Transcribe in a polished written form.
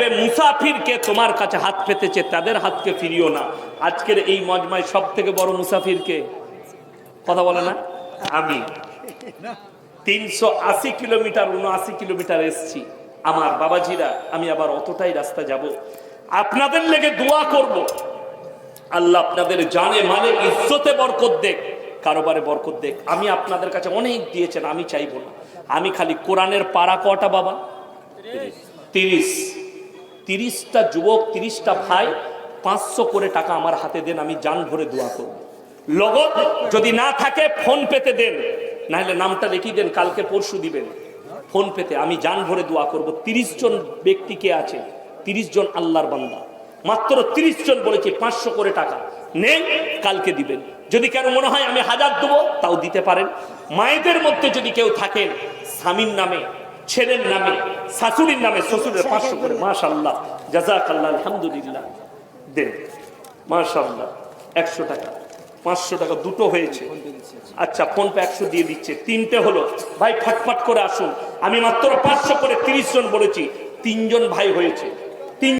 দেখবে মুসাফিরকে তোমার কাছে হাত পেতেছে, তাদের হাতকে ফিরিও না। আজকের এই মজমায় সব থেকে বড় মুসাফিরকে কথা বলে না, আমি 380 কিলোমিটার 79 কিলোমিটার এসছি আমার বাবাজিরা, আমি আবার অতটাই রাস্তা যাব। আপনাদের লেগে দোয়া করব, আল্লাহ আপনাদের জানে মানে ইজ্জতে বরকত দেখ, কারোবারে বরকত দেখ। আমি আপনাদের কাছে অনেক দিয়েছেন, আমি চাইবো না। আমি খালি কোরআনের পারা কটা বাবা 30টা যুবক 30টা ভাই 500 করে টাকা আমার হাতে দেন, আমি জান ভরে দোয়া করব। লগত যদি না থাকে ফোন পেতে দেন, না হলে নামটা লিখিয়ে দেন, কালকে পরশু দিবেন ফোন পেতে, আমি জান ভরে দোয়া করব। 30 জন ব্যক্তি কে আছে, 30 জন আল্লাহর বান্দা, মাত্র 30 জন বলেছি 500 করে টাকা নেন, কালকে দিবেন। যদি কারো মনে হয় আমি 1000 দেবো তাও দিতে পারেন। মায়েদের মধ্যে যদি কেউ থাকেন, স্বামীর নামে, ছেলের নামে, শাশুড়ির নামে, শ্বশুরের 500 করে, মাশাআল্লাহ, জাযাকাল্লাহ, আলহামদুলিল্লাহ, দেন মাশাআল্লাহ। 100 টাকা 500 টাকা দুটো হয়েছে, আচ্ছা ফোন পে 100 দিয়ে দিচ্ছে, 3টে হলো। ভাই ফটফট করে আসুন, আমি মাত্র 500 করে 30 জন বলেছি, 3 জন ভাই হয়েছে।